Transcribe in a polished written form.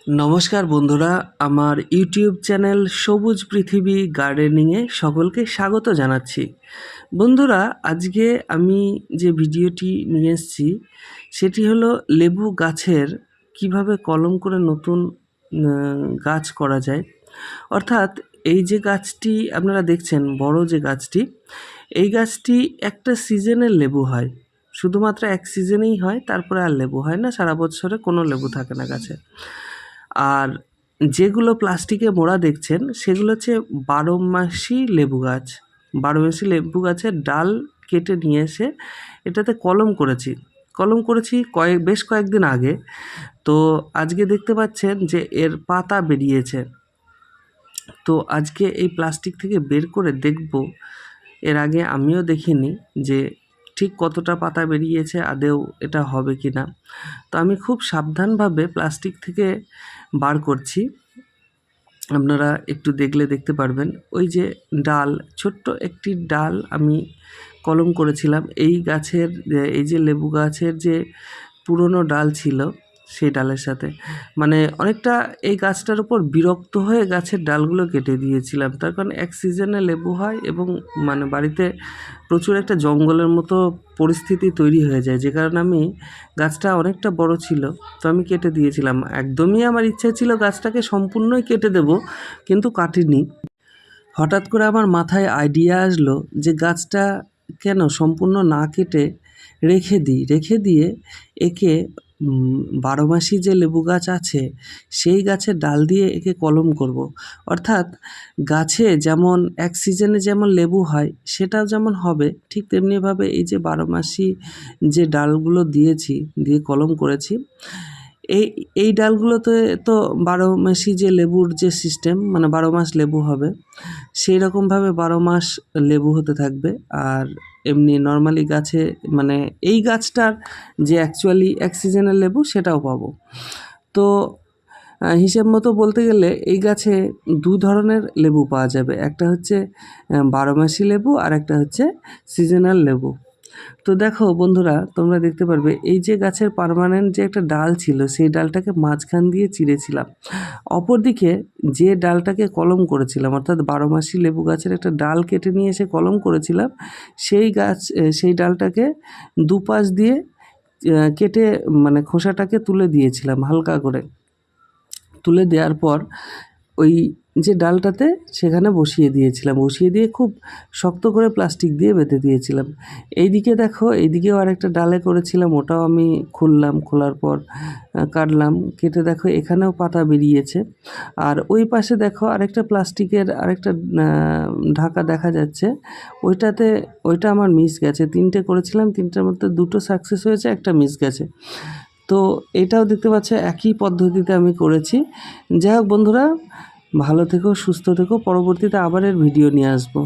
নমস্কার বন্ধুরা, আমার ইউটিউব চ্যানেল সবুজ পৃথিবী গার্ডেনিংয়ে সকলকে স্বাগত জানাচ্ছি। বন্ধুরা, আজকে আমি যে ভিডিওটি নিয়ে এসেছি সেটি হলো লেবু গাছের কিভাবে কলম করে নতুন গাছ করা যায়। অর্থাৎ এই যে গাছটি আপনারা দেখছেন, বড় যে গাছটি, এই গাছটি একটা সিজনের লেবু হয়, শুধুমাত্র এক সিজনেই হয়, তারপরে আর লেবু হয় না, সারা বছরে কোনো লেবু থাকে না গাছে। আর যেগুলো প্লাস্টিকে মোড়া দেখছেন সেগুলো হচ্ছে বারোমাসি লেবু গাছ। বারোমাসি লেবু গাছের ডাল কেটে নিয়ে এসে এটাতে কলম করেছি বেশ কয়েকদিন আগে। তো আজকে দেখতে পাচ্ছেন যে এর পাতা বেরিয়েছে। তো আজকে এই প্লাস্টিক থেকে বের করে দেখব, এর আগে আমিও দেখিনি যে ঠিক কতটা পাতা বেরিয়েছে, আদৌ এটা হবে কি না। তো আমি খুব সাবধানভাবে প্লাস্টিক থেকে বার করছি, আপনারা একটু দেখলে দেখতে পারবেন। ওই যে ডাল, ছোট্ট একটি ডাল আমি কলম করেছিলাম এই গাছের, এই যে লেবু গাছের যে পুরনো ডাল ছিল সেই ডালের সাথে, মানে অনেকটা এই গাছটার উপর বিরক্ত হয়ে গাছের ডালগুলো কেটে দিয়েছিলাম। তার কারণ এক সিজনে লেবু হয় এবং মানে বাড়িতে প্রচুর একটা জঙ্গলের মতো পরিস্থিতি তৈরি হয়ে যায়, যে কারণে আমি গাছটা অনেকটা বড় ছিল, তো আমি কেটে দিয়েছিলাম। একদমই আমার ইচ্ছা ছিল গাছটাকে সম্পূর্ণই কেটে দেব, কিন্তু কাটিনি। হঠাৎ করে আমার মাথায় আইডিয়া আসলো যে গাছটা কেন সম্পূর্ণ না কেটে রেখে দিয়ে একে বারোমাসি যে লেবু গাছ আছে সেই গাছের ডাল দিয়ে একে কলম করব। অর্থাৎ গাছে যেমন এক সিজনে যেমন লেবু হয় সেটাও যেমন হবে, ঠিক তেমনিভাবে এই যে বারোমাসি যে ডালগুলো দিয়ে কলম করেছি, এই ডালগুলোতে তো বারোমাসি যে লেবুর যে সিস্টেম, মানে 12 মাস লেবু হবে, সেই রকমভাবে 12 মাস লেবু হতে থাকবে। আর এমনি নর্মালি গাছে, মানে এই গাছটার যে অ্যাকচুয়ালি এক সিজনের লেবু সেটাও পাবো। তো হিসেব মতো বলতে গেলে এই গাছে দু ধরনের লেবু পাওয়া যাবে, একটা হচ্ছে বারোমাসি লেবু আর একটা হচ্ছে সিজনাল লেবু। তো দেখো বন্ধুরা, তোমরা দেখতে পারবে এই যে গাছের পার্মানেন্ট যে একটা ডাল ছিল সেই ডালটাকে মাঝখান দিয়ে চিরেছিলাম। অপরদিকে যে ডালটাকে কলম করেছিলাম, অর্থাৎ বারোমাসি লেবু গাছের একটা ডাল কেটে নিয়ে এসে কলম করেছিলাম, সেই ডালটাকে দুপাশ দিয়ে কেটে, মানে খোসাটাকে তুলে দিয়েছিলাম হালকা করে। তুলে দেওয়ার পর ওই যে ডালটাতে সেখানে বসিয়ে দিয়ে খুব শক্ত করে প্লাস্টিক দিয়ে বেঁধে দিয়েছিলাম। এইদিকে দেখো, এইদিকেও আরেকটা ডালে করেছিলাম, ওটাও আমি খোলার পর কাটলাম, কেটে দেখো এখানেও পাতা বেরিয়েছে। আর ওই পাশে দেখো আরেকটা প্লাস্টিকের আরেকটা ঢাকা দেখা যাচ্ছে, ওইটা আমার মিস গেছে। 3টে করেছিলাম, 3টের মধ্যে 2টো সাকসেস হয়েছে, একটা মিস গেছে। তো এটাও দেখতে পাচ্ছ একই পদ্ধতিতে আমি করেছি। যাই হোক বন্ধুরা, ভালো থেকো, সুস্থ থেকো, পরবর্তীতে আবার এর ভিডিও নিয়ে আসবো।